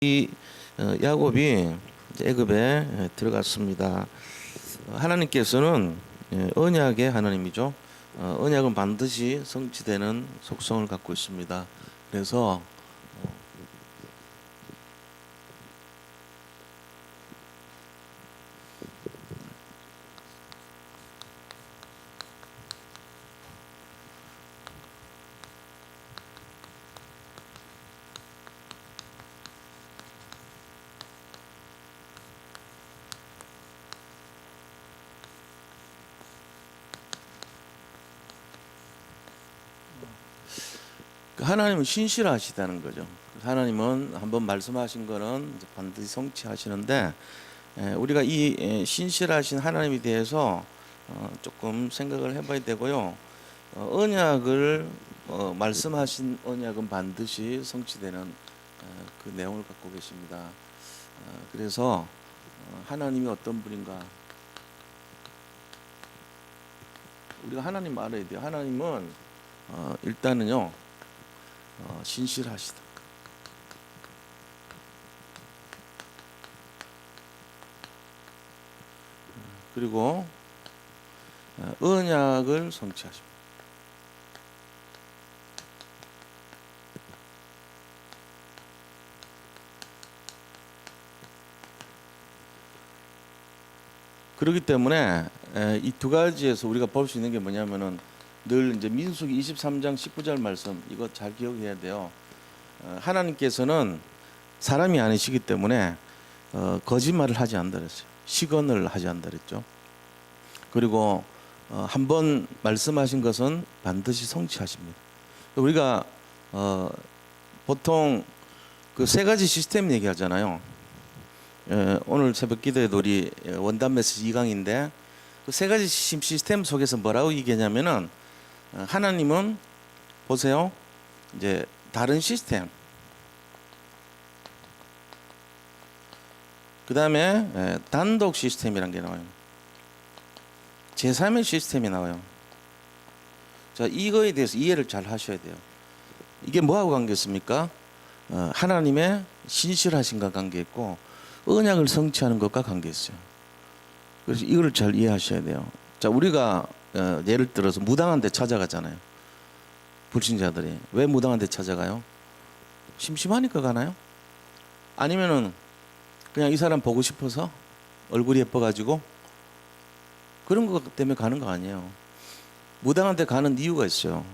이 야곱이 애굽에 들어갔습니다. 하나님께서는 언약의 하나님이죠. 언약은 반드시 성취되는 속성을 갖고 있습니다. 그래서 하나님은 신실하시다는 거죠. 하나님은 한번 말씀하신 거는 반드시 성취하시는데, 우리가 이 신실하신 하나님에 대해서 조금 생각을 해봐야 되고요. 언약을 말씀하신 언약은 반드시 성취되는 그 내용을 갖고 계십니다. 그래서 하나님이 어떤 분인가, 우리가 하나님 알아야 돼요. 하나님은 일단은요 신실하시다. 그리고 언약을 성취하십니다. 그렇기 때문에 이 두 가지에서 우리가 볼 수 있는 게 뭐냐면은 늘 이제 민수기 23장 19절 말씀, 이거 잘 기억해야 돼요. 하나님께서는 사람이 아니시기 때문에 거짓말을 하지 않는다 그랬어요. 시건을 하지 않는다 그랬죠. 그리고 한번 말씀하신 것은 반드시 성취하십니다. 우리가 보통 그 세 가지 시스템 얘기하잖아요. 오늘 새벽 기도에도 우리 원단 메시지 2강인데 그 세 가지 시스템 속에서 뭐라고 얘기하냐면은 하나님은 보세요. 이제 다른 시스템, 그 다음에 단독 시스템이라는 게 나와요. 제3의 시스템이 나와요. 자, 이거에 대해서 이해를 잘 하셔야 돼요. 이게 뭐하고 관계있습니까? 하나님의 신실하신과 관계있고 언약을 성취하는 것과 관계있어요. 그래서 이거를 잘 이해하셔야 돼요. 자, 우리가 예를 들어서 무당한 데 찾아가잖아요. 불신자들이 왜 무당한 데 찾아가요? 심심하니까 가나요? 아니면은 그냥 이 사람 보고 싶어서, 얼굴이 예뻐가지고 그런 것 때문에 가는 거 아니에요. 무당한 데 가는 이유가 있어요.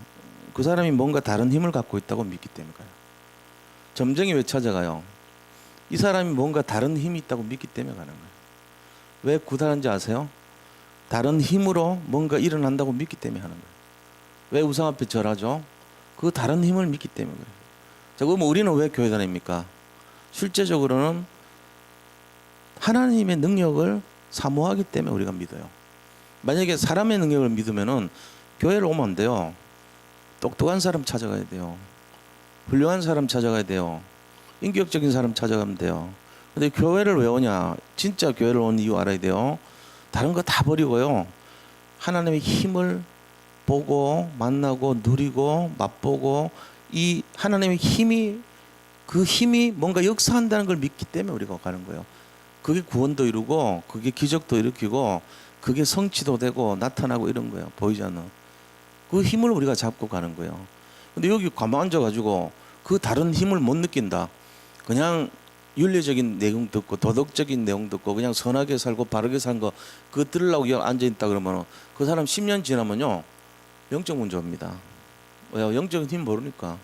그 사람이 뭔가 다른 힘을 갖고 있다고 믿기 때문에 가요. 점쟁이 왜 찾아가요? 이 사람이 뭔가 다른 힘이 있다고 믿기 때문에 가는 거예요. 왜 구달하는지 아세요? 다른 힘으로 뭔가 일어난다고 믿기 때문에 하는 거예요. 왜 우상 앞에 절하죠? 그 다른 힘을 믿기 때문에 그래요. 자, 그럼 우리는 왜 교회 다닙니까? 실제적으로는 하나님의 능력을 사모하기 때문에 우리가 믿어요. 만약에 사람의 능력을 믿으면은 교회를 오면 안 돼요. 똑똑한 사람 찾아가야 돼요. 훌륭한 사람 찾아가야 돼요. 인격적인 사람 찾아가면 돼요. 근데 교회를 왜 오냐? 진짜 교회를 온 이유 알아야 돼요. 다른 거 다 버리고요. 하나님의 힘을 보고 만나고 누리고 맛보고, 이 하나님의 힘이, 그 힘이 뭔가 역사한다는 걸 믿기 때문에 우리가 가는 거예요. 그게 구원도 이루고 그게 기적도 일으키고 그게 성취도 되고 나타나고 이런 거예요. 보이지 않는 그 힘을 우리가 잡고 가는 거예요. 근데 여기 가만 앉아가지고 그 다른 힘을 못 느낀다. 그냥 윤리적인 내용 듣고 도덕적인 내용 듣고 그냥 선하게 살고 바르게 산 거 그거 들으려고 여기 앉아있다 그러면 그 사람 10년 지나면요 영적 문제 옵니다. 왜요? 영적인 힘 모르니까.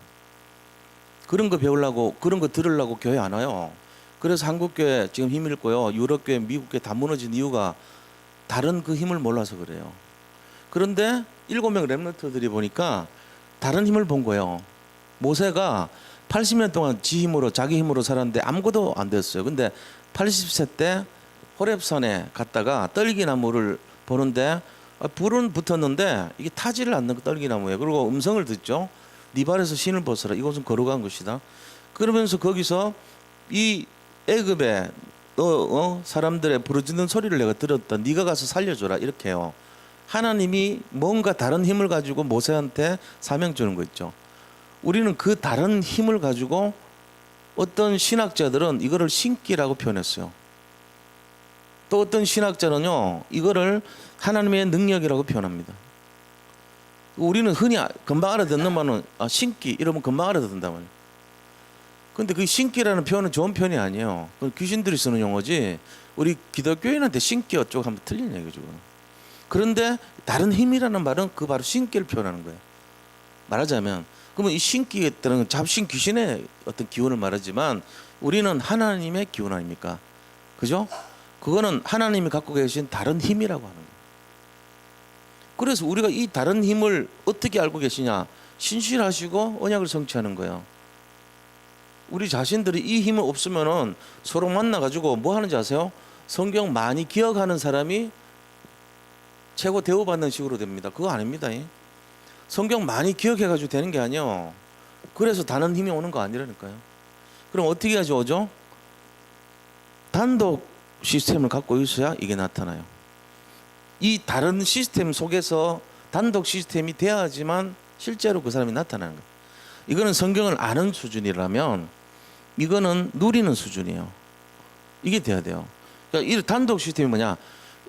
그런 거 배우려고, 그런 거 들으려고 교회 안 와요. 그래서 한국교회 지금 힘 잃고요, 유럽교회, 미국교회 다 무너진 이유가 다른 그 힘을 몰라서 그래요. 그런데 7명 렘넌트들이 보니까 다른 힘을 본 거예요. 모세가 80년 동안 지 힘으로, 자기 힘으로 살았는데 아무것도 안 됐어요. 근데 80세 때 호렙산에 갔다가 떨기나무를 보는데 불은 붙었는데 이게 타지를 않는 그 떨기나무예요. 그리고 음성을 듣죠. 네 발에서 신을 벗어라. 이곳은 거룩한 것이다. 그러면서 거기서 이 애굽에 사람들의 부르짖는 소리를 내가 들었다. 네가 가서 살려줘라. 이렇게 해요. 하나님이 뭔가 다른 힘을 가지고 모세한테 사명 주는 거 있죠. 우리는 그 다른 힘을 가지고 어떤 신학자들은 이거를 신기라고 표현했어요. 또 어떤 신학자는요, 이거를 하나님의 능력이라고 표현합니다. 우리는 흔히 금방 알아듣는 말은 신기 이러면 금방 알아듣는단 말이에요. 근데 그 신기라는 표현은 좋은 표현이 아니에요. 그건 귀신들이 쓰는 용어지 우리 기독교인한테 신기 어쩌고 하면 틀린 얘기죠. 그런데 다른 힘이라는 말은 그 바로 신기를 표현하는 거예요. 말하자면 그러면 이 신기에 따른 잡신 귀신의 어떤 기운을 말하지만 우리는 하나님의 기운 아닙니까? 그죠? 그거는 하나님이 갖고 계신 다른 힘이라고 하는 거예요. 그래서 우리가 이 다른 힘을 어떻게 알고 계시냐? 신실하시고 언약을 성취하는 거예요. 우리 자신들이 이 힘을 없으면은 서로 만나가지고 뭐 하는지 아세요? 성경 많이 기억하는 사람이 최고 대우받는 식으로 됩니다. 그거 아닙니다. 성경 많이 기억해가지고 되는 게 아니에요. 그래서 다른 힘이 오는 거 아니라니까요. 그럼 어떻게 해야지 오죠? 단독 시스템을 갖고 있어야 이게 나타나요. 이 다른 시스템 속에서 단독 시스템이 돼야지만 실제로 그 사람이 나타나는 거예요. 이거는 성경을 아는 수준이라면 이거는 누리는 수준이에요. 이게 돼야 돼요. 그러니까 이 단독 시스템이 뭐냐?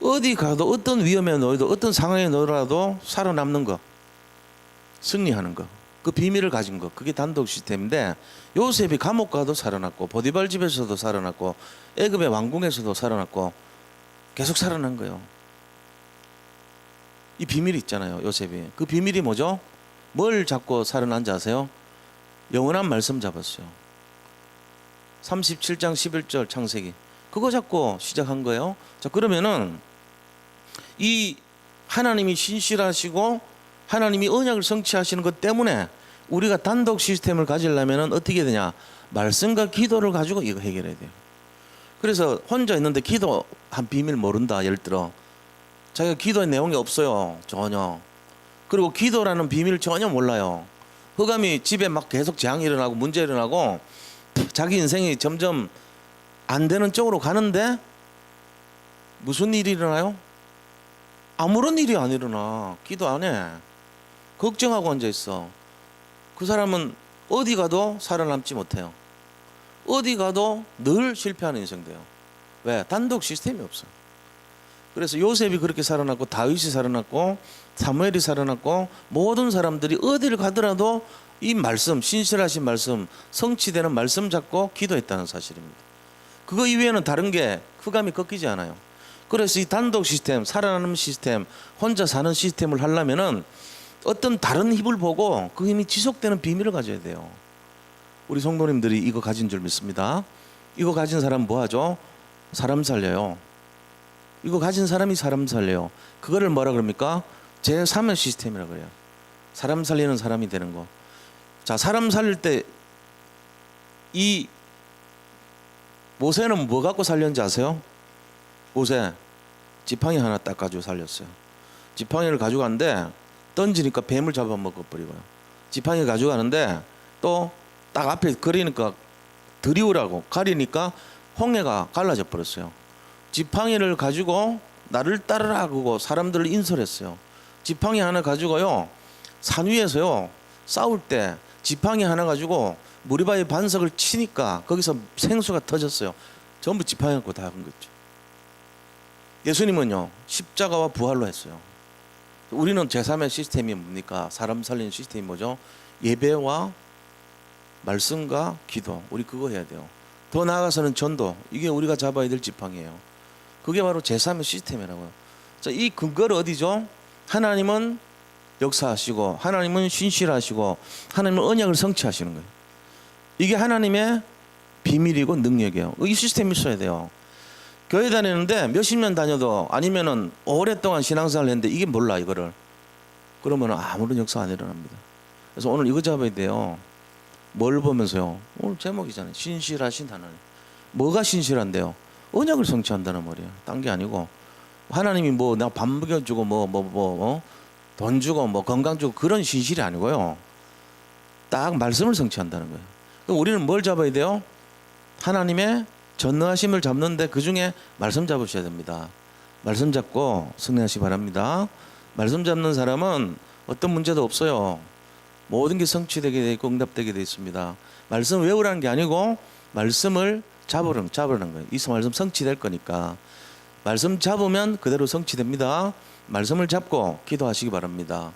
어디 가도 어떤 위험에 놓여도 어떤 상황에 놓여도 살아남는 거, 승리하는 거, 그 비밀을 가진 거, 그게 단독 시스템인데 요셉이 감옥 가도 살아났고 보디발 집에서도 살아났고 애굽의 왕궁에서도 살아났고 계속 살아난 거예요. 이 비밀이 있잖아요. 요셉이. 그 비밀이 뭐죠? 뭘 잡고 살아난지 아세요? 영원한 말씀 잡았어요. 37장 11절 창세기. 그거 잡고 시작한 거예요. 자, 그러면은 이 하나님이 신실하시고 하나님이 언약을 성취하시는 것 때문에 우리가 단독 시스템을 가지려면 어떻게 되냐? 말씀과 기도를 가지고 이거 해결해야 돼요. 그래서 혼자 있는데 기도 한 비밀 모른다. 예를 들어 자기가 기도의 내용이 없어요. 전혀. 그리고 기도라는 비밀을 전혀 몰라요. 흑암이 집에 막 계속 재앙이 일어나고 문제 일어나고 자기 인생이 점점 안 되는 쪽으로 가는데 무슨 일이 일어나요? 아무런 일이 안 일어나. 기도 안 해. 걱정하고 앉아 있어. 그 사람은 어디 가도 살아남지 못해요. 어디 가도 늘 실패하는 인생 돼요. 왜? 단독 시스템이 없어. 그래서 요셉이 그렇게 살아났고 다윗이 살아났고 사무엘이 살아났고 모든 사람들이 어디를 가더라도 이 말씀, 신실하신 말씀, 성취되는 말씀 잡고 기도했다는 사실입니다. 그거 이외에는 다른 게 흑암이 꺾이지 않아요. 그래서 이 단독 시스템, 살아남는 시스템, 혼자 사는 시스템을 하려면은 어떤 다른 힘을 보고 그 힘이 지속되는 비밀을 가져야 돼요. 우리 성도님들이 이거 가진 줄 믿습니다. 이거 가진 사람 뭐 하죠? 사람 살려요. 이거 가진 사람이 사람 살려요. 그거를 뭐라 그럽니까? 제3의 시스템이라고 그래요. 사람 살리는 사람이 되는 거. 자, 사람 살릴 때 이 모세는 뭐 갖고 살렸는지 아세요? 모세 지팡이 하나 딱 가지고 살렸어요. 지팡이를 가져가는데 던지니까 뱀을 잡아먹어버리고요. 지팡이 가져가는데 또 딱 앞에 그리니까 들이우라고 가리니까 홍해가 갈라져 버렸어요. 지팡이를 가지고 나를 따르라 하고 사람들을 인솔했어요. 지팡이 하나 가지고요 산 위에서요 싸울 때 지팡이 하나 가지고 무리바의 반석을 치니까 거기서 생수가 터졌어요. 전부 지팡이 갖고 다 한 거죠. 예수님은요 십자가와 부활로 했어요. 우리는 제3의 시스템이 뭡니까? 사람 살리는 시스템이 뭐죠? 예배와 말씀과 기도. 우리 그거 해야 돼요. 더 나아가서는 전도. 이게 우리가 잡아야 될 지팡이에요. 그게 바로 제3의 시스템이라고요. 자, 이 근거를 어디죠? 하나님은 역사하시고 하나님은 신실하시고 하나님은 언약을 성취하시는 거예요. 이게 하나님의 비밀이고 능력이에요. 이 시스템이 있어야 돼요. 교회 다니는데 몇십 년 다녀도 아니면은 오랫동안 신앙생활을 했는데 이게 몰라 이거를. 그러면 아무런 역사가 안 일어납니다. 그래서 오늘 이거 잡아야 돼요. 뭘 보면서요? 오늘 제목이잖아요. 신실하신 하나님. 뭐가 신실한데요? 언약을 성취한다는 말이에요. 딴 게 아니고 하나님이 뭐 나 밥 먹여주고 돈 주고 뭐 건강 주고 그런 신실이 아니고요. 딱 말씀을 성취한다는 거예요. 그럼 우리는 뭘 잡아야 돼요? 하나님의 전능하심을 잡는데 그 중에 말씀 잡으셔야 됩니다. 말씀 잡고 승리하시기 바랍니다. 말씀 잡는 사람은 어떤 문제도 없어요. 모든 게 성취되게 돼 있고 응답되게 돼 있습니다. 말씀 외우라는 게 아니고 말씀을 잡으라는 거예요. 이 말씀 성취될 거니까 말씀 잡으면 그대로 성취됩니다. 말씀을 잡고 기도하시기 바랍니다.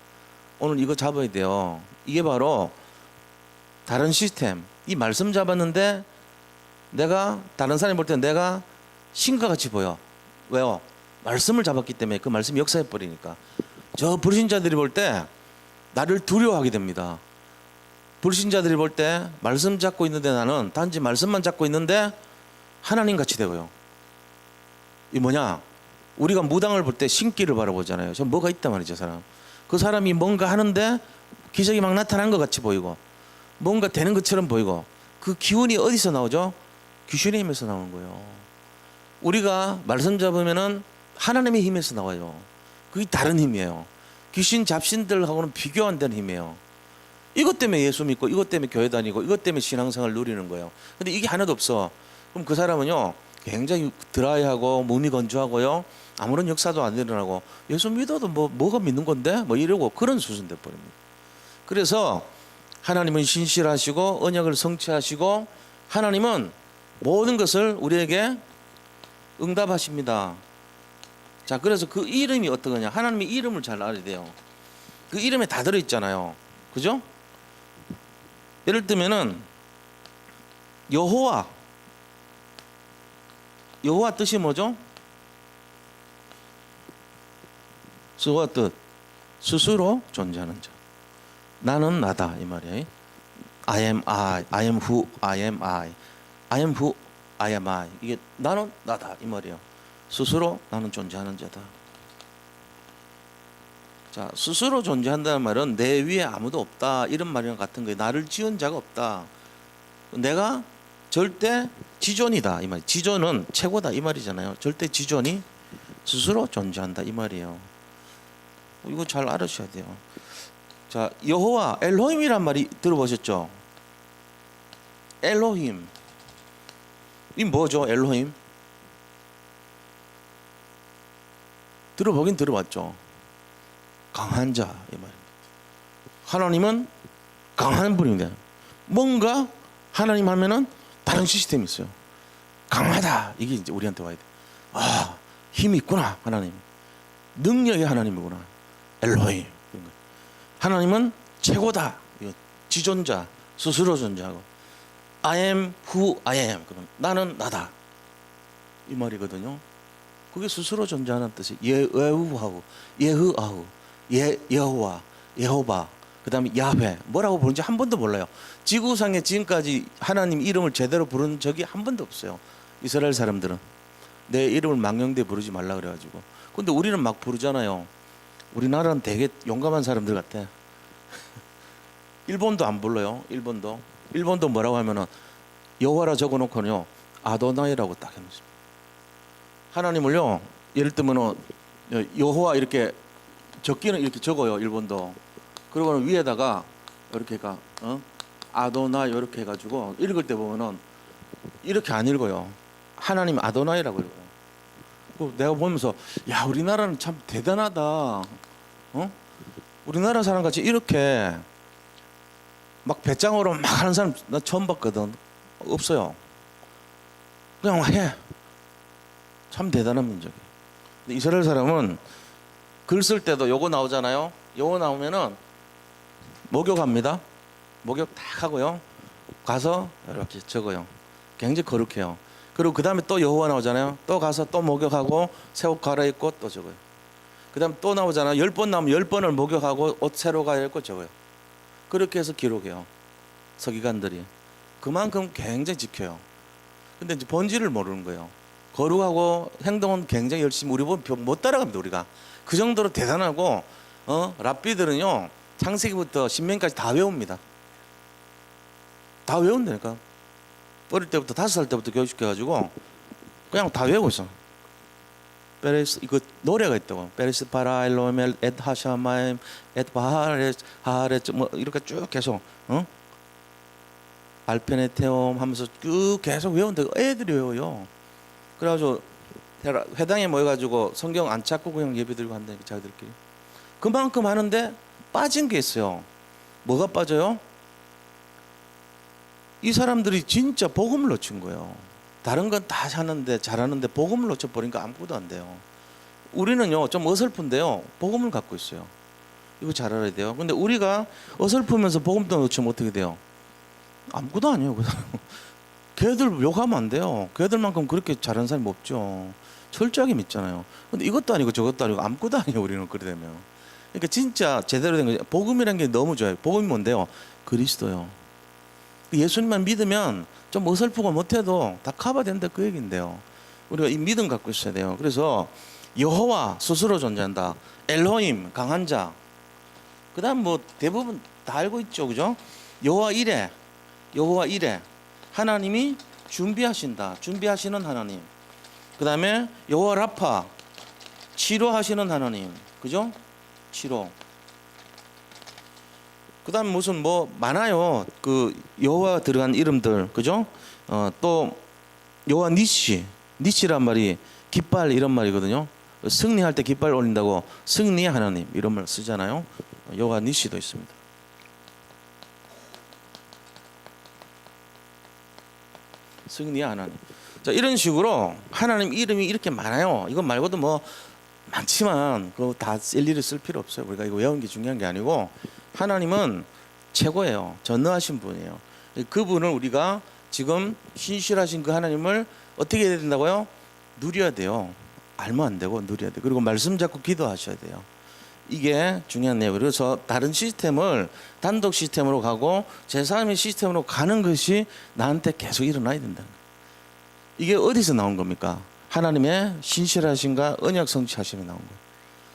오늘 이거 잡아야 돼요. 이게 바로 다른 시스템. 이 말씀 잡았는데 내가 다른 사람이 볼 때 내가 신과 같이 보여. 왜요? 말씀을 잡았기 때문에 그 말씀이 역사해 버리니까. 저 불신자들이 볼 때 나를 두려워하게 됩니다. 불신자들이 볼 때 말씀 잡고 있는데 나는 단지 말씀만 잡고 있는데 하나님 같이 되고요. 이 뭐냐? 우리가 무당을 볼 때 신기를 바라보잖아요. 저 뭐가 있단 말이죠, 사람. 그 사람이 뭔가 하는데 기적이 막 나타난 것 같이 보이고 뭔가 되는 것처럼 보이고 그 기운이 어디서 나오죠? 귀신의 힘에서 나오는 거예요. 우리가 말씀 잡으면은 하나님의 힘에서 나와요. 그게 다른 힘이에요. 귀신 잡신들하고는 비교 안 되는 힘이에요. 이것 때문에 예수 믿고 이것 때문에 교회 다니고 이것 때문에 신앙생활 누리는 거예요. 근데 이게 하나도 없어. 그럼 그 사람은요 굉장히 드라이하고 몸이 건조하고요 아무런 역사도 안 일어나고 예수 믿어도 뭐가 믿는 건데 뭐 이러고 그런 수준 돼 버립니다. 그래서 하나님은 신실하시고 언약을 성취하시고 하나님은 모든 것을 우리에게 응답하십니다. 자, 그래서 그 이름이 어떠냐? 하나님의 이름을 잘 알아야 돼요. 그 이름에 다 들어 있잖아요. 그죠? 예를 들면은 여호와 뜻이 뭐죠? 여호와 뜻 스스로 존재하는 자. 나는 나다 이 말이에요. I am who I am I. I am who I am I. 이게 나는 나다 이 말이에요. 스스로 나는 존재하는 자다. 자, 스스로 존재한다는 말은 내 위에 아무도 없다 이런 말이랑 같은 거예요. 나를 지은 자가 없다. 내가 절대 지존이다 이 말. 지존은 최고다 이 말이잖아요. 절대 지존이 스스로 존재한다 이 말이에요. 이거 잘 알으셔야 돼요. 자, 여호와 엘로힘이란 말이 들어보셨죠? 엘로힘 이 뭐죠? 엘로힘 들어보긴 들어봤죠. 강한 자 이 말입니다. 하나님은 강한 분입니다. 뭔가 하나님 하면은 다른 시스템이 있어요. 강하다 이게 이제 우리한테 와야 돼. 아, 힘이 있구나 하나님. 능력의 하나님이구나. 엘로힘. 하나님은 최고다. 지존자 스스로 존재하고 I am who I am. 그럼 나는 나다 이 말이거든요. 그게 스스로 존재하는 뜻이 예후하고 예흐아후 여호와 여호바 그다음에 야훼 뭐라고 부르는지 한 번도 몰라요. 지구상에 지금까지 하나님 이름을 제대로 부른 적이 한 번도 없어요. 이스라엘 사람들은 내 이름을 망령되이 부르지 말라 그래가지고. 근데 우리는 막 부르잖아요. 우리나라는 되게 용감한 사람들 같아. 일본도 안 불러요. 일본도 뭐라고 하면은 여호와라 적어놓고는요 아도나이라고 딱 해놓습니다. 하나님을요 예를 들면은 여호와 이렇게 적기는 이렇게 적어요. 일본도. 그리고는 위에다가 이렇게가 아도나 이렇게 해가지고 읽을 때 보면은 이렇게 안 읽어요. 하나님 아도나이라고 읽어요. 내가 보면서 야 우리나라는 참 대단하다. 우리나라 사람 같이 이렇게 막 배짱으로 막 하는 사람 나 처음 봤거든. 없어요. 그냥 해. 참 대단한 민족이에요. 근데 이스라엘 사람은 글 쓸 때도 요거 나오잖아요. 요거 나오면은 목욕합니다. 목욕 딱 하고요. 가서 이렇게 적어요. 굉장히 거룩해요. 그리고 그 다음에 또 여호와 나오잖아요. 또 가서 또 목욕하고 새 옷 갈아입고 또 적어요. 그 다음에 또 나오잖아요. 10번 나오면 10번을 목욕하고 옷 새로 갈아입고 적어요. 그렇게 해서 기록해요. 서기관들이. 그만큼 굉장히 지켜요. 근데 이제 본질을 모르는 거예요. 거룩하고 행동은 굉장히 열심히 우리 보면 못 따라갑니다. 우리가 그 정도로 대단하고 랍비들은요 창세기부터 신명까지 다 외웁니다. 다 외운다니까. 어릴 때부터 5살 때부터 교육시켜가지고 그냥 다 외우고 있어. 베레스 이거 노래가 있다고. 베레스 파라 엘로멜 엣 하샤마임 엣 바하레스 하레스 뭐 이렇게 쭉 계속 알페네테옴 하면서 쭉 계속 외운다. 애들이 외워요. 그래가지고 회당에 모여가지고 성경 안 찾고 그냥 예배 드리고 한다니까 자기들끼리. 그만큼 하는데 빠진 게 있어요. 뭐가 빠져요? 이 사람들이 진짜 복음을 놓친 거예요. 다른 건 다 잘하는데 복음을 놓쳐버리니까 아무것도 안 돼요. 우리는요 좀 어설픈데요 복음을 갖고 있어요. 이거 잘 알아야 돼요. 근데 우리가 어설프면서 복음도 놓치면 어떻게 돼요? 아무것도 아니에요. 그 사람. 걔들 욕하면 안 돼요. 걔들만큼 그렇게 잘하는 사람이 없죠. 철저하게 믿잖아요. 근데 이것도 아니고 저것도 아니고 아무것도 아니에요. 우리는 그래 되면. 그러니까 진짜 제대로 된 거죠. 복음이란 게 너무 좋아요. 복음이 뭔데요? 그리스도요. 예수님만 믿으면 좀 어설프고 못해도 다 커버된다 그 얘기인데요. 우리가 이 믿음 갖고 있어야 돼요. 그래서 여호와 스스로 존재한다. 엘로힘 강한 자. 그다음 뭐 대부분 다 알고 있죠, 그죠? 여호와 이레, 여호와 이레. 하나님이 준비하신다. 준비하시는 하나님. 그다음에 여호와 라파. 치료하시는 하나님. 그죠? 치료. 그다음 무슨 뭐 많아요. 그 여호와 들어간 이름들, 그죠? 또 여호와 니시, 니시란 말이 깃발 이런 말이거든요. 승리할 때 깃발 올린다고 승리의 하나님 이런 말 쓰잖아요. 여호와 니시도 있습니다. 승리의 하나님. 자 이런 식으로 하나님 이름이 이렇게 많아요. 이건 말고도 뭐 많지만 그거 다 일일이 쓸 필요 없어요. 우리가 이거 외우는 게 중요한 게 아니고 하나님은 최고예요. 전능하신 분이에요. 그분을 우리가 지금 신실하신 그 하나님을 어떻게 해야 된다고요? 누려야 돼요. 알면 안 되고 누려야 돼요. 그리고 말씀 잡고 기도하셔야 돼요. 이게 중요한 내용. 그래서 다른 시스템을 단독 시스템으로 가고 제3의 시스템으로 가는 것이 나한테 계속 일어나야 된다. 이게 어디서 나온 겁니까? 하나님의 신실하신가 언약 성취하심에 나온 거예요.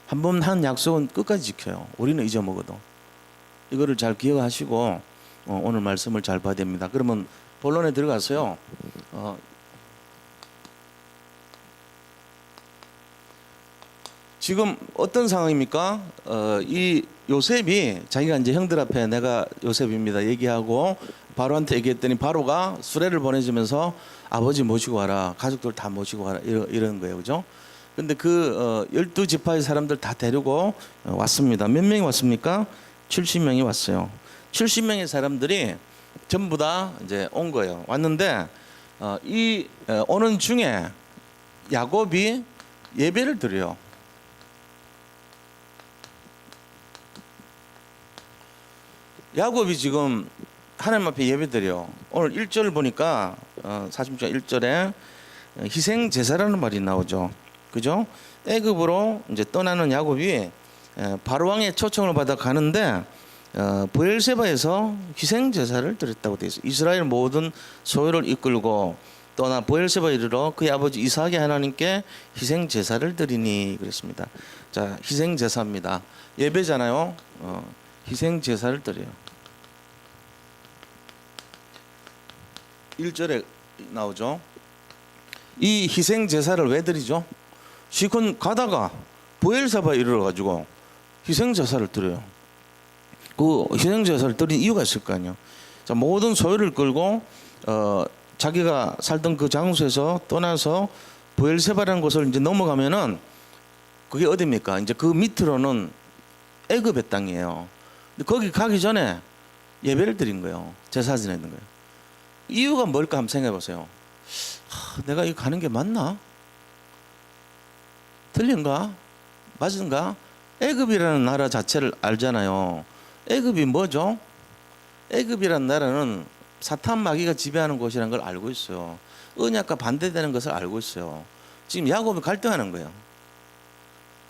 한 번 한 약속은 끝까지 지켜요. 우리는 잊어먹어도. 이거를 잘 기억하시고 오늘 말씀을 잘 봐야 됩니다. 그러면 본론에 들어가서요. 지금 어떤 상황입니까? 이 요셉이 자기가 이제 형들 앞에 내가 요셉입니다 얘기하고 바로한테 얘기했더니 바로가 수레를 보내주면서 아버지 모시고 와라, 가족들 다 모시고 와라 이런 거예요, 그죠? 근데 그 12지파의 사람들 다 데리고 왔습니다. 몇 명이 왔습니까? 70명이 왔어요. 70명의 사람들이 전부 다 이제 온 거예요. 왔는데 이 오는 중에 야곱이 예배를 드려요. 야곱이 지금 하나님 앞에 예배드려. 오늘 1절 보니까 40장 1절에 희생 제사라는 말이 나오죠. 그죠? 애굽으로 이제 떠나는 야곱이 바로 왕의 초청을 받아 가는데 브엘세바에서 희생 제사를 드렸다고 되어 있어요. 이스라엘 모든 소유를 이끌고 떠나 브엘세바에 이르러 그의 아버지 이삭의 하나님께 희생 제사를 드리니 그랬습니다. 자, 희생 제사입니다. 예배잖아요. 희생 제사를 드려요. 1절에 나오죠. 이 희생 제사를 왜 드리죠? 시콘 가다가 브엘세바에 이르러 가지고 희생 제사를 드려요. 그 희생 제사를 드린 이유가 있을 거 아니에요. 자, 모든 소유를 끌고 자기가 살던 그 장소에서 떠나서 브엘세바라는 곳을 이제 넘어가면은 그게 어디입니까? 이제 그 밑으로는 애굽의 땅이에요. 근데 거기 가기 전에 예배를 드린 거예요. 제사 지내는 거예요. 이유가 뭘까 한번 생각해 보세요. 내가 이거 가는 게 맞나? 틀린가? 맞은가? 애굽이라는 나라 자체를 알잖아요. 애굽이 뭐죠? 애굽이라는 나라는 사탄 마귀가 지배하는 곳이라는 걸 알고 있어요. 언약과 반대되는 것을 알고 있어요. 지금 야곱이 갈등하는 거예요.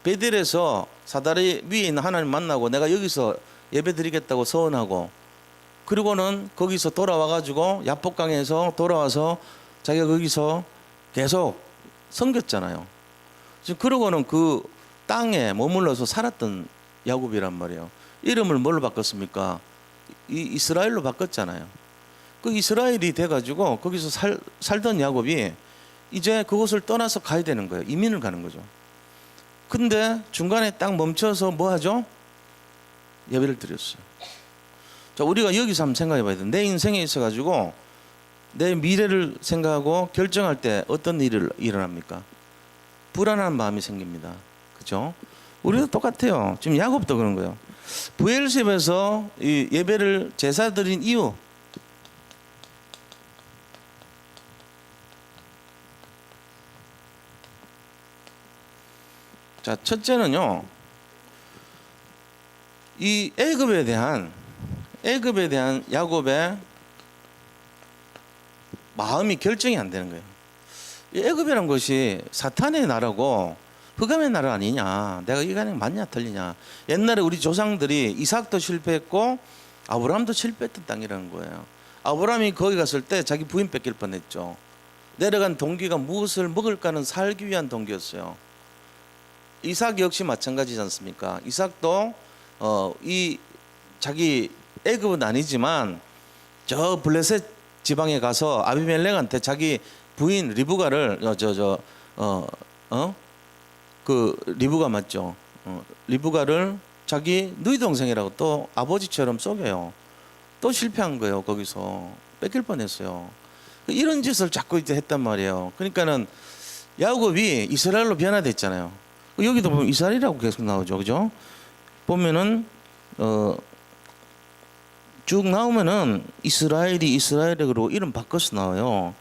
베델에서 사다리 위에 있는 하나님 만나고 내가 여기서 예배드리겠다고 서원하고 그리고는 거기서 돌아와가지고 야복강에서 돌아와서 자기가 거기서 계속 섬겼잖아요. 지금 그러고는 그 땅에 머물러서 살았던 야곱이란 말이에요. 이름을 뭘로 바꿨습니까? 이스라엘로 바꿨잖아요. 그 이스라엘이 돼가지고 거기서 살던 야곱이 이제 그곳을 떠나서 가야 되는 거예요. 이민을 가는 거죠. 근데 중간에 딱 멈춰서 뭐 하죠? 예배를 드렸어요. 자, 우리가 여기서 한번 생각해 봐야 돼요. 내 인생에 있어가지고 내 미래를 생각하고 결정할 때 어떤 일이 일어납니까? 불안한 마음이 생깁니다. 그죠? 우리도 똑같아요. 지금 야곱도 그런 거예요. 부엘셉에서 이 예배를 제사 드린 이유. 자, 첫째는요. 이 애굽에 대한 야곱의 마음이 결정이 안 되는 거예요. 이 애굽이라는 것이 사탄의 나라고 흑암의 나라 아니냐. 내가 이게 맞냐 틀리냐. 옛날에 우리 조상들이 이삭도 실패했고 아브라함도 실패했던 땅이라는 거예요. 아브라함이 거기 갔을 때 자기 부인 뺏길 뻔했죠. 내려간 동기가 무엇을 먹을까는 살기 위한 동기였어요. 이삭 역시 마찬가지지 않습니까? 이삭도 이 자기 애굽은 아니지만 저 블레셋 지방에 가서 아비멜렉한테 자기 부인 리브가를 그 리브가 맞죠? 리브가를 자기 누이 동생이라고 또 아버지처럼 속여요. 또 실패한 거예요. 거기서 뺏길 뻔했어요. 이런 짓을 자꾸 이제 했단 말이에요. 그러니까는 야곱이 이스라엘로 변화됐잖아요. 여기도 보면 이스라엘이라고 계속 나오죠, 그죠? 보면은 쭉 나오면은 이스라엘으로 이름 바꿔서 나와요.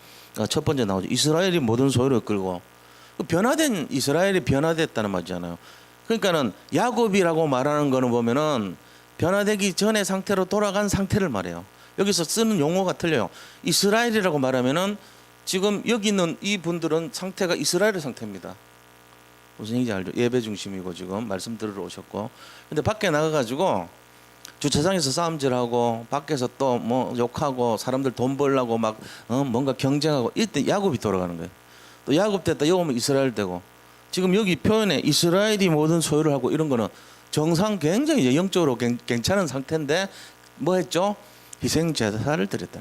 첫 번째 나오죠. 이스라엘이 모든 소유를 끌고 변화된 이스라엘이 변화됐다는 말이잖아요. 그러니까는 야곱이라고 말하는 거는 보면은 변화되기 전의 상태로 돌아간 상태를 말해요. 여기서 쓰는 용어가 틀려요. 이스라엘이라고 말하면은 지금 여기 있는 이 분들은 상태가 이스라엘의 상태입니다. 무슨 얘기인지 알죠? 예배 중심이고 지금 말씀 들으러 오셨고, 근데 밖에 나가가지고 주차장에서 싸움질하고 밖에서 또 뭐 욕하고 사람들 돈 벌려고 막 뭔가 경쟁하고 이때 야곱이 돌아가는 거예요. 또 야곱 됐다 여기 오면 이스라엘 되고, 지금 여기 표현에 이스라엘이 모든 소유를 하고 이런 거는 정상 굉장히 영적으로 괜찮은 상태인데 뭐 했죠? 희생 제사를 드렸다.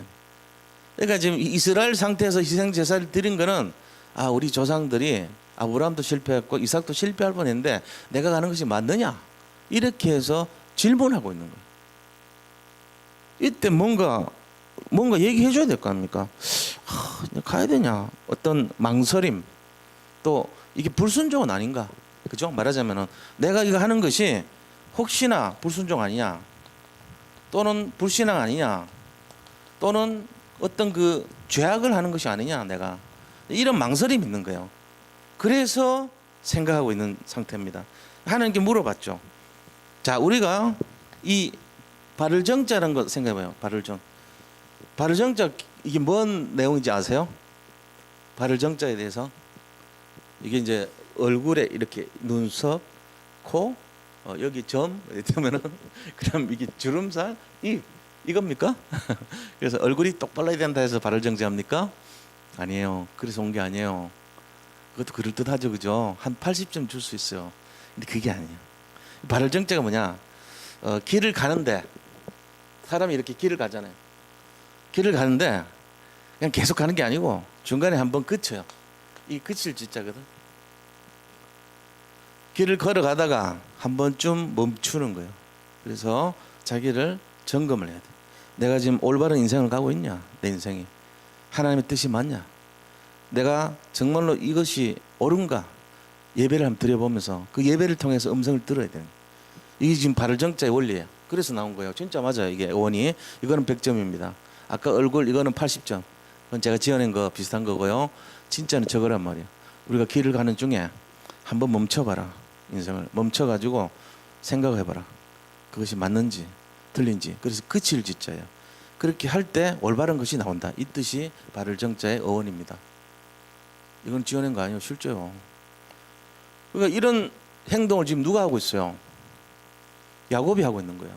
그러니까 지금 이스라엘 상태에서 희생 제사를 드린 거는 우리 조상들이 아브라함도 실패했고 이삭도 실패할 뻔했는데 내가 가는 것이 맞느냐? 이렇게 해서 질문하고 있는 거예요. 이때 뭔가 얘기해 줘야 될 거 아닙니까? 가야 되냐? 어떤 망설임, 또 이게 불순종은 아닌가? 그죠? 말하자면은 내가 이거 하는 것이 혹시나 불순종 아니냐? 또는 불신앙 아니냐? 또는 어떤 그 죄악을 하는 것이 아니냐? 내가 이런 망설임이 있는 거예요. 그래서 생각하고 있는 상태입니다. 하나님께 물어봤죠. 자, 우리가 이 발을 정자라는 거 생각해봐요. 발을 정자 이게 뭔 내용인지 아세요? 발을 정자에 대해서 이게 이제 얼굴에 이렇게 눈썹, 코, 여기 점 이러면은 그럼 이게 주름살, 입 이겁니까? 그래서 얼굴이 똑발라야 된다 해서 발을 정자합니까? 아니에요. 그래서 온 게 아니에요. 그것도 그럴듯하죠, 그죠? 한 80점 줄 수 있어요. 근데 그게 아니에요. 발을 정자가 뭐냐? 길을 가는데 사람이 이렇게 길을 가잖아요. 길을 가는데 그냥 계속 가는 게 아니고 중간에 한번 그쳐요. 이 그칠 짓자거든. 길을 걸어가다가 한 번쯤 멈추는 거예요. 그래서 자기를 점검을 해야 돼. 내가 지금 올바른 인생을 가고 있냐? 내 인생이 하나님의 뜻이 맞냐? 내가 정말로 이것이 옳은가? 예배를 한번 드려보면서 그 예배를 통해서 음성을 들어야 돼요. 이게 지금 발을 정자의 원리예요. 그래서 나온 거예요. 진짜 맞아요. 이게 원이 이거는 100점입니다. 아까 얼굴 이거는 80점. 그건 제가 지어낸 거 비슷한 거고요. 진짜는 저거란 말이에요. 우리가 길을 가는 중에 한번 멈춰봐라. 인생을 멈춰가지고 생각해봐라. 그것이 맞는지 틀린지. 그래서 그칠 짓자예요. 그렇게 할 때 올바른 것이 나온다. 이 뜻이 발을 정자의 어원입니다. 이건 지어낸 거 아니에요. 실제요. 그러니까 이런 행동을 지금 누가 하고 있어요? 야곱이 하고 있는 거예요.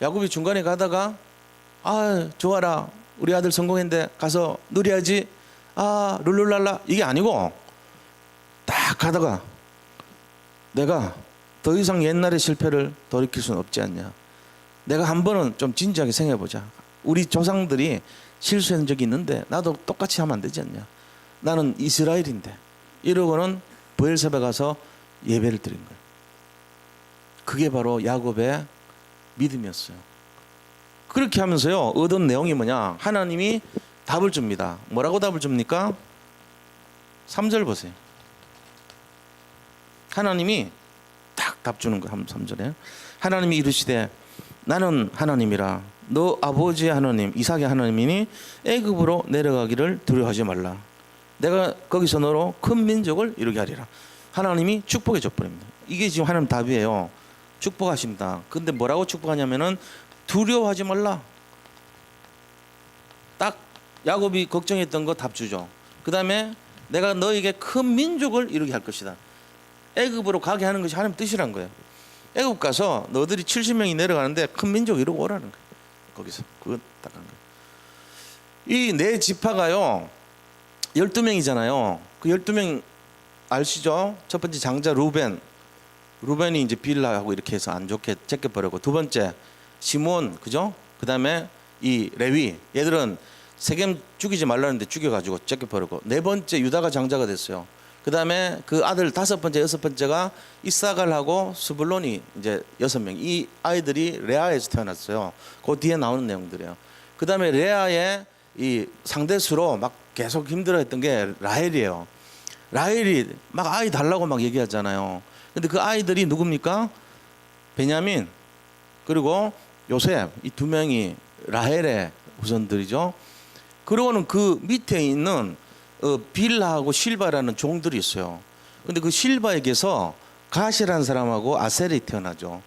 야곱이 중간에 가다가 좋아라. 우리 아들 성공했는데 가서 누려야지. 룰룰랄라. 이게 아니고 딱 가다가 내가 더 이상 옛날의 실패를 돌이킬 수는 없지 않냐. 내가 한 번은 좀 진지하게 생각해보자. 우리 조상들이 실수한 적이 있는데 나도 똑같이 하면 안 되지 않냐. 나는 이스라엘인데. 이러고는 브엘사베 가서 예배를 드린 거예요. 그게 바로 야곱의 믿음이었어요. 그렇게 하면서요, 얻은 내용이 뭐냐? 하나님이 답을 줍니다. 뭐라고 답을 줍니까? 3절 보세요. 하나님이 딱 답 주는 거예요. 3절에 하나님이 이르시되 나는 하나님이라 너 아버지의 하나님 이삭의 하나님이니 애굽으로 내려가기를 두려워하지 말라. 내가 거기서 너로 큰 민족을 이루게 하리라. 하나님이 축복해 줘 버립니다. 이게 지금 하나님 답이에요. 축복하십니다. 근데 뭐라고 축복하냐면은 두려워하지 말라. 딱 야곱이 걱정했던 거 답 주죠. 그 다음에 내가 너에게 큰 민족을 이루게 할 것이다. 애굽으로 가게 하는 것이 하나님 뜻이란 거예요. 애굽 가서 너들이 70명이 내려가는데 큰 민족 이루고 오라는 거예요. 거기서 그거 딱 한 거예요. 이 네 지파가요 12명이잖아요. 그 12명 아시죠? 첫 번째 장자 루벤이 이제 빌라하고 이렇게 해서 안 좋게 제껴버리고, 두 번째 시몬, 그죠? 그 다음에 이 레위, 얘들은 세겜 죽이지 말라는데 죽여가지고 제껴버리고, 네 번째 유다가 장자가 됐어요. 그 다음에 그 아들 다섯 번째, 여섯 번째가 이사갈하고 스불론이 이제 6명. 이 아이들이 레아에서 태어났어요. 그 뒤에 나오는 내용들이에요. 그 다음에 레아의 이 상대수로 막 계속 힘들어했던 게 라헬이에요. 라헬이 막 아이 달라고 막 얘기하잖아요. 근데 그 아이들이 누굽니까? 베냐민 그리고 요셉, 이 두 명이 라헬의 후손들이죠. 그리고는 그 밑에 있는 빌라하고 실바라는 종들이 있어요. 근데 그 실바에게서 가시라는 사람하고 아셀이 태어나죠.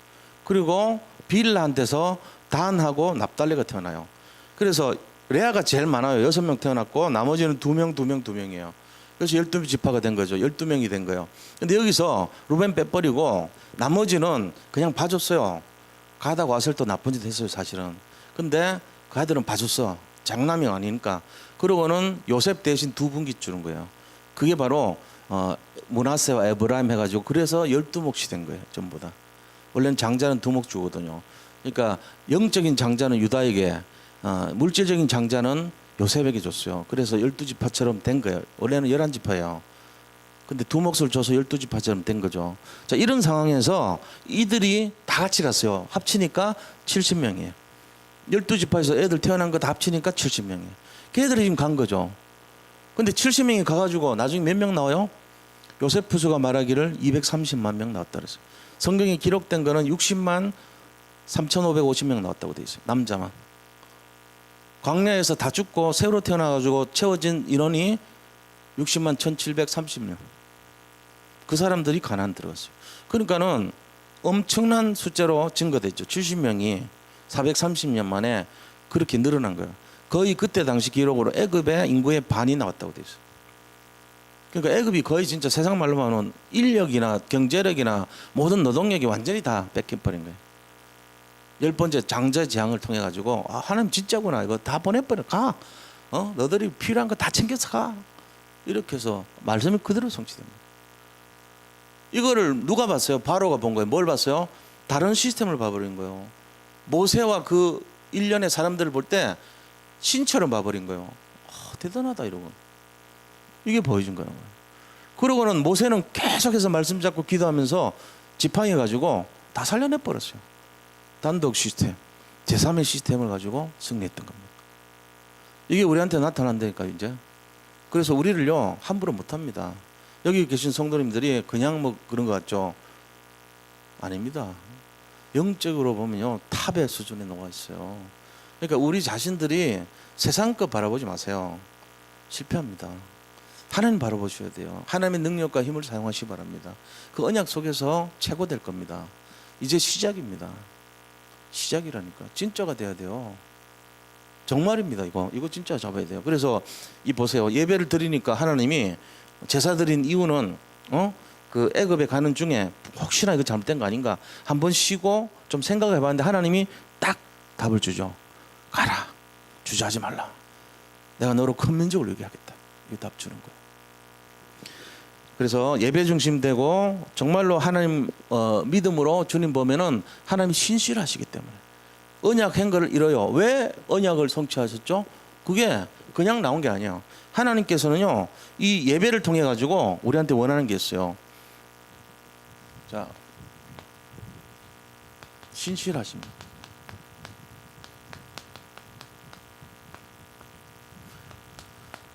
그리고 빌라한테서 단하고 납달리가 태어나요. 그래서 레아가 제일 많아요. 6명 태어났고 나머지는 2명이에요. 그래서 12지파가 된 거죠. 12명이 된 거예요. 근데 여기서 루벤 빼버리고 나머지는 그냥 봐줬어요. 가다가 왔을 때 나쁜 짓 했어요, 사실은. 근데 그 아들은 봐줬어. 장남이 아니니까. 그러고는 요셉 대신 2분기 주는 거예요. 그게 바로 므낫세와 에브라임 해가지고, 그래서 12몫이 된 거예요, 전부 다. 원래는 장자는 2몫 주거든요. 그러니까 영적인 장자는 유다에게, 물질적인 장자는 요셉에게 줬어요. 그래서 12지파처럼 된 거예요. 원래는 11지파예요. 근데 2몫을 줘서 12지파처럼 된 거죠. 자, 이런 상황에서 이들이 다 같이 갔어요. 합치니까 70명이에요. 12지파에서 애들 태어난 거 다 합치니까 70명이에요. 걔들이 지금 간 거죠. 근데 70명이 가가지고 나중에 몇 명 나와요? 요세푸스가 말하기를 230만 명 나왔다 그랬어요. 성경에 기록된 거는 60만 3,550명 나왔다고 돼 있어요. 남자만. 광야에서 다 죽고 새로 태어나가지고 채워진 인원이 60만 1,730명. 그 사람들이 가나안 들어갔어요. 그러니까는 엄청난 숫자로 증거됐죠. 70명이 430년 만에 그렇게 늘어난 거예요. 거의 그때 당시 기록으로 애굽의 인구의 반이 나왔다고 돼 있어요. 그러니까 애굽이 거의 진짜 세상 말로 하면 인력이나 경제력이나 모든 노동력이 완전히 다 뺏겨버린 거예요. 10번째 장자 재앙을 통해 가지고, 하나님 진짜구나, 이거 다 보내버려, 가, 너들이 필요한 거 다 챙겨서 가, 이렇게 해서 말씀이 그대로 성취됩니다. 이거를 누가 봤어요? 바로가 본 거예요. 뭘 봤어요? 다른 시스템을 봐버린 거예요. 모세와 그 일련의 사람들을 볼 때 신처럼 봐버린 거예요. 대단하다, 이러고. 이게 보여준 거예요. 그러고는 모세는 계속해서 말씀 잡고 기도하면서 지팡이해가지고 다 살려내버렸어요. 단독 시스템, 제3의 시스템을 가지고 승리했던 겁니다. 이게 우리한테 나타난다니까, 이제. 그래서 우리를요, 함부로 못합니다. 여기 계신 성도님들이 그냥 뭐 그런 것 같죠? 아닙니다. 영적으로 보면요, 탑의 수준에 녹아 있어요. 그러니까 우리 자신들이 세상 것 바라보지 마세요. 실패합니다. 하나님 바라보셔야 돼요. 하나님의 능력과 힘을 사용하시기 바랍니다. 그 언약 속에서 최고 될 겁니다. 이제 시작입니다. 시작이라니까. 진짜가 돼야 돼요. 정말입니다. 이거 진짜 잡아야 돼요. 그래서 이 보세요. 예배를 드리니까 하나님이 제사 드린 이유는 그 애굽에 가는 중에 혹시나 이거 잘못된 거 아닌가 한번 쉬고 좀 생각을 해봤는데 하나님이 딱 답을 주죠. 가라. 주저하지 말라. 내가 너로 큰 민족을 이루게 하겠다. 이 답 주는 거예요. 그래서 예배 중심 되고 정말로 하나님 믿음으로 주님 보면은 하나님이 신실하시기 때문에 언약 행거를 이뤄요. 왜 언약을 성취하셨죠? 그게 그냥 나온 게 아니에요. 하나님께서는요, 이 예배를 통해 가지고 우리한테 원하는 게 있어요. 자, 신실하십니다.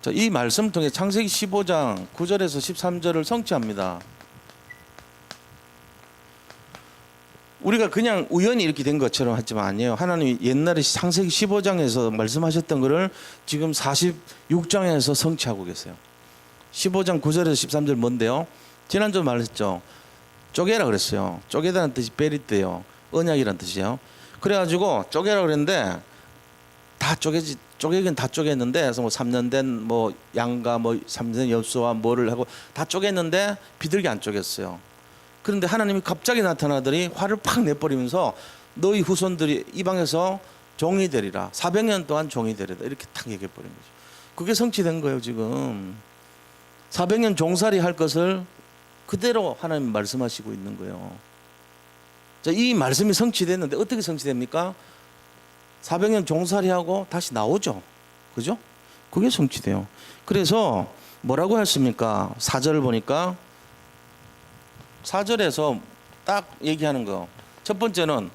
자, 이 말씀 통해 창세기 15장 9절에서 13절을 성취합니다. 우리가 그냥 우연히 이렇게 된 것처럼 하지만 아니에요. 하나님이 옛날에 창세기 15장에서 말씀하셨던 것을 지금 46장에서 성취하고 계세요. 15장 9절에서 13절 뭔데요? 지난주 말했죠. 쪼개라 그랬어요. 쪼개다는 뜻이 베리트예요. 언약이란 뜻이에요. 그래가지고 쪼개라 그랬는데 다 쪼개긴 다 쪼갰는데 그래서 뭐 3년 된 뭐 양과 뭐 3년 엽서와 뭐를 하고 다 쪼갰는데 비둘기 안 쪼갰어요. 그런데 하나님이 갑자기 나타나더니 화를 팍 내버리면서 너희 후손들이 이방에서 종이 되리라. 400년 동안 종이 되리라. 이렇게 탁 얘기해 버린 거죠. 그게 성취된 거예요, 지금. 400년 종살이 할 것을 그대로 하나님 말씀하시고 있는 거예요. 자, 이 말씀이 성취됐는데 어떻게 성취됩니까? 400년 종살이하고 다시 나오죠. 그죠? 그게 성취돼요. 그래서 뭐라고 했습니까? 4절을 보니까 4절에서 딱 얘기하는 거. 첫 번째는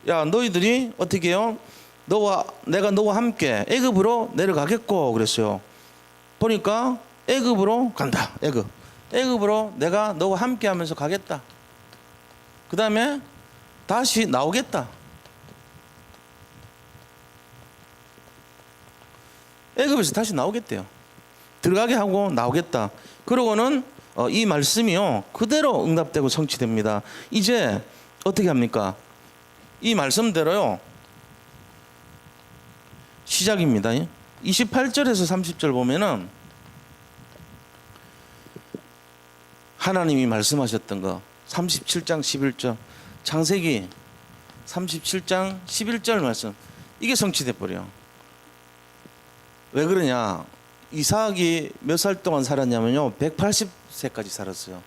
야 너희들이 어떻게 해요? 내가 너와 함께 애굽으로 내려가겠고 그랬어요. 보니까 애굽으로 간다. 애굽으로 내가 너와 함께 하면서 가겠다. 그 다음에 다시 나오겠다. 애굽에서 다시 나오겠대요. 들어가게 하고 나오겠다. 그러고는 이 말씀이요 그대로 응답되고 성취됩니다. 이제 어떻게 합니까? 이 말씀대로요 시작입니다. 28절에서 30절 보면은 하나님이 말씀하셨던 거 37장 11절 창세기 37장 11절 말씀 이게 성취돼 버려요. 왜 그러냐? 이삭이 몇 살 동안 살았냐면요 180세까지 살았어요.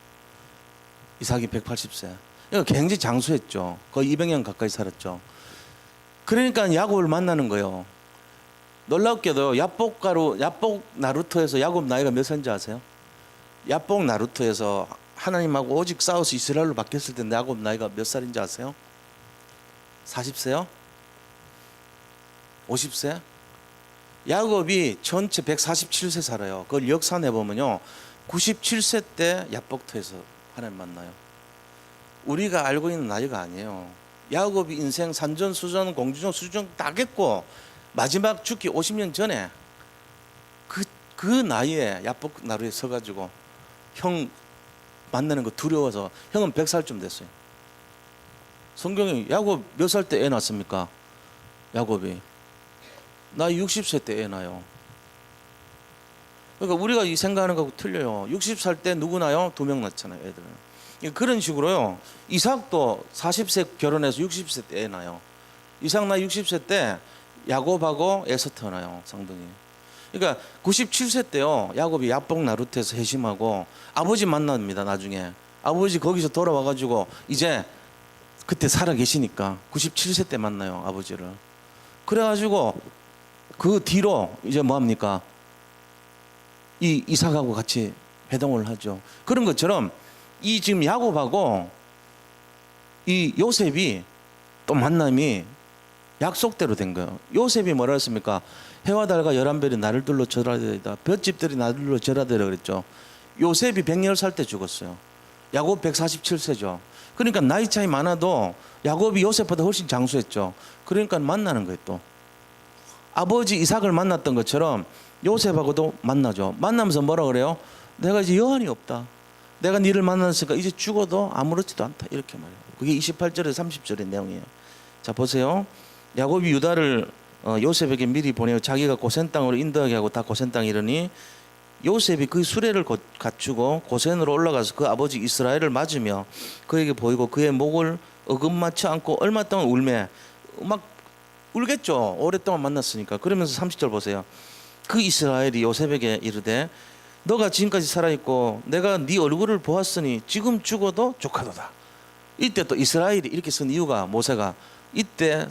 이삭이 180세. 그러니까 굉장히 장수했죠. 거의 200년 가까이 살았죠. 그러니까 야곱을 만나는 거예요. 놀랍게도 야복 나루터에서 야곱 나이가 몇 살인지 아세요? 야복 나루터에서 하나님하고 오직 싸워서 이스라엘로 바뀌었을 때 야곱 나이가 몇 살인지 아세요? 40세요? 50세? 야곱이 전체 147세 살아요. 그걸 역산해보면요 97세 때 야복터에서 하나님 만나요. 우리가 알고 있는 나이가 아니에요. 야곱이 인생 산전수전 공주전 수전 다 했고 마지막 죽기 50년 전에 그 나이에 야복 나루에 서가지고 형 만나는 거 두려워서 형은 100살쯤 됐어요. 성경에 야곱 몇 살 때 애 낳습니까? 야곱이 나이 60세 때 애 낳아요. 그러니까 우리가 이 생각하는 거하고 틀려요. 60살 때 누구 낳아요? 2명 낳잖아요, 애들은. 그런 식으로요. 이삭도 40세 결혼해서 60세 때 애 낳아요. 이삭 나이 60세 때 야곱하고 에서 태어나요, 쌍둥이. 그러니까 97세 때요. 야곱이 야복 나루트에서 회심하고 아버지 만납니다, 나중에. 아버지 거기서 돌아와가지고 이제 그때 살아 계시니까 97세 때 만나요, 아버지를. 그래가지고 그 뒤로 이제 뭐 합니까? 이 이삭하고 같이 회동을 하죠. 그런 것처럼 이 지금 야곱하고 이 요셉이 또 만남이 약속대로 된 거예요. 요셉이 뭐라 했습니까? 해와 달과 11별이 나를 둘러 절하되리다. 볏집들이 나를 둘러 절하되리라 그랬죠. 요셉이 100살 때 죽었어요. 야곱 147세죠. 그러니까 나이 차이 많아도 야곱이 요셉보다 훨씬 장수했죠. 그러니까 만나는 거예요. 또 아버지 이삭을 만났던 것처럼 요셉하고도 만나죠. 만나면서 뭐라 그래요? 내가 이제 여한이 없다. 내가 니를 만났으니까 이제 죽어도 아무렇지도 않다. 이렇게 말해요. 그게 28절에서 30절의 내용이에요. 자 보세요. 야곱이 유다를 요셉에게 미리 보내어 자기가 고센 땅으로 인도하게 하고 다 고센 땅에 이르니 요셉이 그 수레를 갖추고 고센으로 올라가서 그 아버지 이스라엘을 맞으며 그에게 보이고 그의 목을 어금맞춰 안고 얼마 동안 울매 막 울겠죠. 오랫동안 만났으니까. 그러면서 30절 보세요. 그 이스라엘이 요셉에게 이르되 너가 지금까지 살아있고 내가 네 얼굴을 보았으니 지금 죽어도 족하도다. 이때 또 이스라엘이 이렇게 쓴 이유가 모세가 이때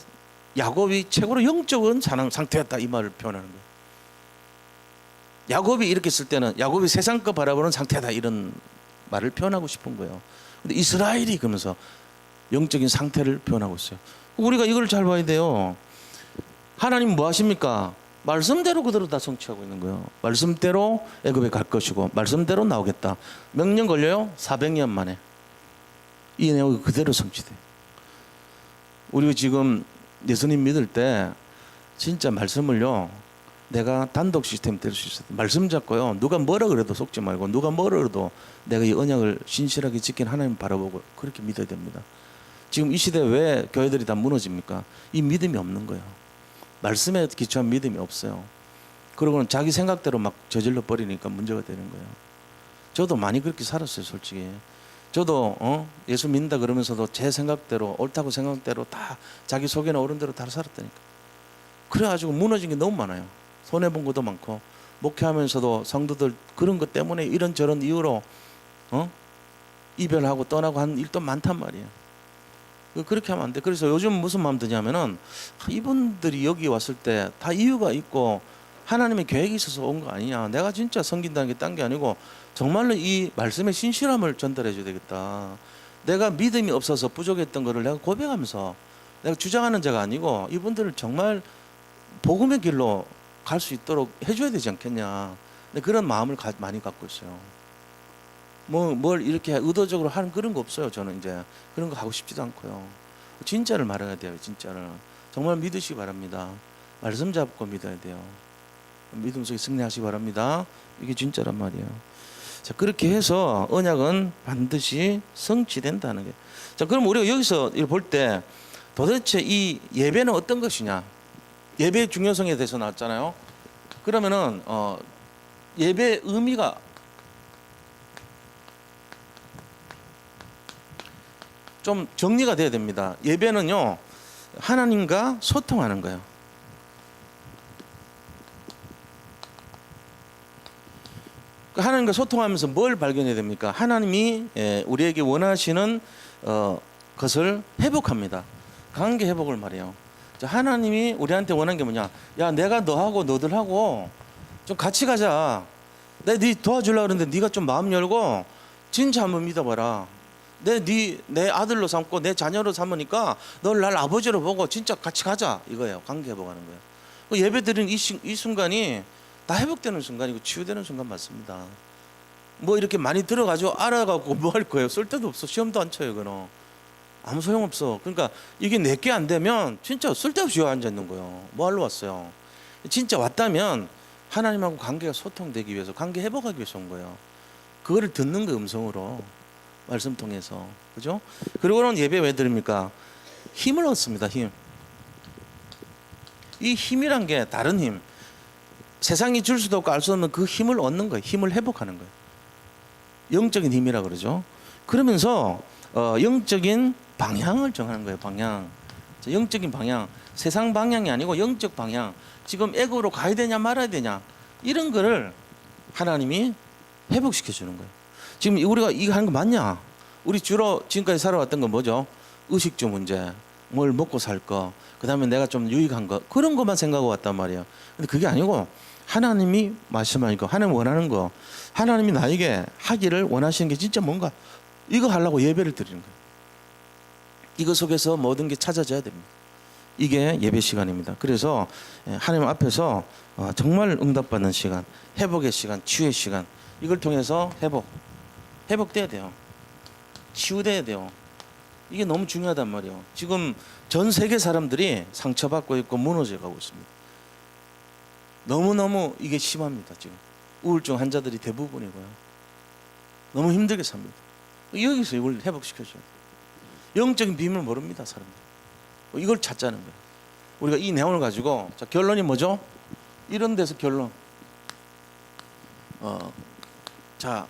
야곱이 최고로 영적인 상태였다 이 말을 표현하는 거예요. 야곱이 이렇게 쓸 때는 야곱이 세상 거 바라보는 상태다 이런 말을 표현하고 싶은 거예요. 근데 이스라엘이 그러면서 영적인 상태를 표현하고 있어요. 우리가 이걸 잘 봐야 돼요. 하나님 뭐 하십니까? 말씀대로 그대로 다 성취하고 있는 거예요. 말씀대로 애굽에 갈 것이고 말씀대로 나오겠다. 몇 년 걸려요? 400년 만에 이 내용이 그대로 성취돼요. 우리가 지금 예수님 믿을 때 진짜 말씀을요, 내가 단독 시스템 될 수 있어요. 말씀 잡고요, 누가 뭐라 그래도 속지 말고, 누가 뭐라 그래도 내가 이 언약을 신실하게 지킨 하나님 바라보고 그렇게 믿어야 됩니다. 지금 이 시대에 왜 교회들이 다 무너집니까? 이 믿음이 없는 거예요. 말씀에 기초한 믿음이 없어요. 그러고는 자기 생각대로 막 저질러 버리니까 문제가 되는 거예요. 저도 많이 그렇게 살았어요, 솔직히. 저도 예수 믿는다 그러면서도 제 생각대로, 옳다고 생각대로 다 자기 속에는 옳은 대로 다 살았다니까. 그래가지고 무너진 게 너무 많아요. 손해본 것도 많고, 목회하면서도 성도들 그런 것 때문에 이런저런 이유로 이별하고 떠나고 한 일도 많단 말이에요. 그렇게 하면 안 돼. 그래서 요즘 무슨 마음 드냐면은, 이분들이 여기 왔을 때 다 이유가 있고 하나님의 계획이 있어서 온 거 아니냐. 내가 진짜 섬긴다는 게 딴 게 아니고 정말로 이 말씀의 신실함을 전달해 줘야 되겠다. 내가 믿음이 없어서 부족했던 거를 내가 고백하면서, 내가 주장하는 자가 아니고 이분들을 정말 복음의 길로 갈 수 있도록 해줘야 되지 않겠냐. 근데 그런 마음을 많이 갖고 있어요. 뭘 이렇게 의도적으로 하는 그런 거 없어요. 저는 이제 그런 거 하고 싶지도 않고요. 진짜를 말해야 돼요. 진짜를 정말 믿으시기 바랍니다. 말씀 잡고 믿어야 돼요. 믿음 속에 승리하시기 바랍니다. 이게 진짜란 말이에요. 자, 그렇게 해서 언약은 반드시 성취된다는 게. 자, 그럼 우리가 여기서 볼 때 도대체 이 예배는 어떤 것이냐? 예배의 중요성에 대해서 나왔잖아요. 그러면은 예배의 의미가 좀 정리가 돼야 됩니다. 예배는요, 하나님과 소통하는 거예요. 하나님과 소통하면서 뭘 발견해야 됩니까? 하나님이 우리에게 원하시는 것을 회복합니다. 관계 회복을 말해요. 하나님이 우리한테 원하는 게 뭐냐? 야, 내가 너하고 너들하고 좀 같이 가자. 내가 네 도와주려고 그러는데 네가 좀 마음 열고 진짜 한번 믿어봐라. 내 아들로 삼고 내 자녀로 삼으니까 널 날 아버지로 보고 진짜 같이 가자, 이거예요. 관계 회복하는 거예요. 예배 드리는 이 순간이 다 회복되는 순간이고 치유되는 순간 맞습니다. 뭐 이렇게 많이 들어가지고 알아가고 뭐 할 거예요? 쓸데도 없어. 시험도 안 쳐요. 그거는 아무 소용없어. 그러니까 이게 내게 안 되면 진짜 쓸데없이 앉아 있는 거예요. 뭐 하러 왔어요? 진짜 왔다면 하나님하고 관계가 소통되기 위해서, 관계 회복하기 위해서 온 거예요. 그거를 듣는 거, 음성으로 말씀 통해서. 그죠? 그리고는 예배 왜 드립니까? 힘을 얻습니다. 힘. 이 힘이란 게 다른 힘, 세상이 줄 수도 없고 알 수 없는 그 힘을 얻는 거예요. 힘을 회복하는 거예요. 영적인 힘이라 그러죠. 그러면서 영적인 방향을 정하는 거예요. 방향. 영적인 방향. 세상 방향이 아니고 영적 방향. 지금 애굽으로 가야 되냐 말아야 되냐, 이런 거를 하나님이 회복시켜 주는 거예요. 지금 우리가 이거 하는 거 맞냐? 우리 주로 지금까지 살아왔던 건 뭐죠? 의식주 문제, 뭘 먹고 살 거, 그 다음에 내가 좀 유익한 거, 그런 것만 생각하고 왔단 말이에요. 근데 그게 아니고 하나님이 말씀하니까, 하나님 원하는 거, 하나님이 나에게 하기를 원하시는 게 진짜 뭔가, 이거 하려고 예배를 드리는 거예요. 이거 속에서 모든 게 찾아져야 됩니다. 이게 예배 시간입니다. 그래서 하나님 앞에서 정말 응답받는 시간, 회복의 시간, 치유의 시간, 이걸 통해서 회복돼야 돼요. 치유돼야 돼요. 이게 너무 중요하단 말이에요. 지금 전 세계 사람들이 상처받고 있고 무너져 가고 있습니다. 너무너무 이게 심합니다. 지금 우울증 환자들이 대부분이고요. 너무 힘들게 삽니다. 여기서 이걸 회복시켜줘야 돼요. 영적인 비밀을 모릅니다, 사람들. 이걸 찾자는 거예요. 우리가 이 내용을 가지고, 자, 결론이 뭐죠? 이런 데서 결론. 자,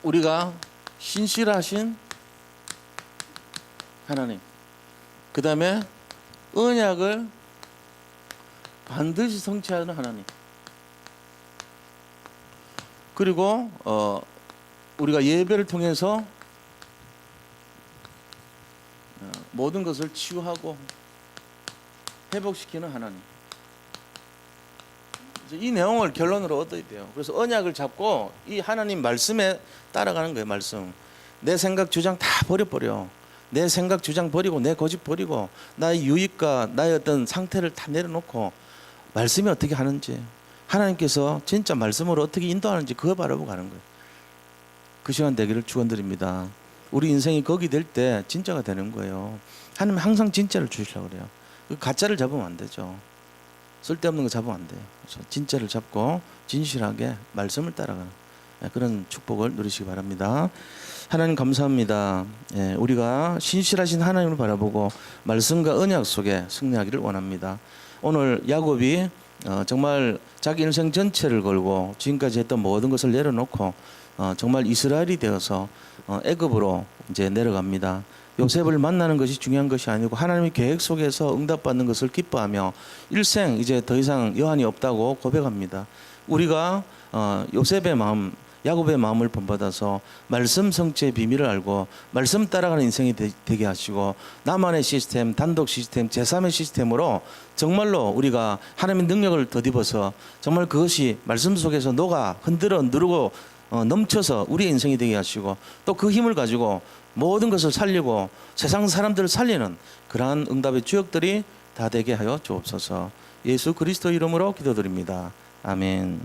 우리가 신실하신 하나님, 그 다음에 언약을 반드시 성취하는 하나님, 그리고 우리가 예배를 통해서 모든 것을 치유하고 회복시키는 하나님. 이 내용을 결론으로 얻어야 돼요. 그래서 언약을 잡고 이 하나님 말씀에 따라가는 거예요. 말씀. 내 생각 주장 다 버려버려. 내 생각 주장 버리고, 내 고집 버리고, 나의 유익과 나의 어떤 상태를 다 내려놓고 말씀이 어떻게 하는지, 하나님께서 진짜 말씀으로 어떻게 인도하는지 그거 바라보고 가는 거예요. 그 시간 되기를 축원드립니다. 우리 인생이 거기 될 때 진짜가 되는 거예요. 하나님 항상 진짜를 주시려고 그래요. 그 가짜를 잡으면 안 되죠. 쓸데없는 거 잡으면 안 돼요. 그래서 진짜를 잡고 진실하게 말씀을 따라가는 그런 축복을 누리시기 바랍니다. 하나님 감사합니다. 우리가 신실하신 하나님을 바라보고 말씀과 언약 속에 승리하기를 원합니다. 오늘 야곱이 정말 자기 인생 전체를 걸고 지금까지 했던 모든 것을 내려놓고 정말 이스라엘이 되어서 애굽으로 이제 내려갑니다. 요셉을 만나는 것이 중요한 것이 아니고 하나님의 계획 속에서 응답받는 것을 기뻐하며 일생 이제 더 이상 여한이 없다고 고백합니다. 우리가 요셉의 마음, 야곱의 마음을 본받아서 말씀 성취의 비밀을 알고 말씀 따라가는 인생이 되게 하시고 나만의 시스템, 단독 시스템, 제3의 시스템으로 정말로 우리가 하나님의 능력을 덧입어서 정말 그것이 말씀 속에서 녹아 흔들어 누르고 넘쳐서 우리의 인생이 되게 하시고 또 그 힘을 가지고 모든 것을 살리고 세상 사람들을 살리는 그러한 응답의 주역들이 다 되게 하여 주옵소서. 예수 그리스도 이름으로 기도드립니다. 아멘.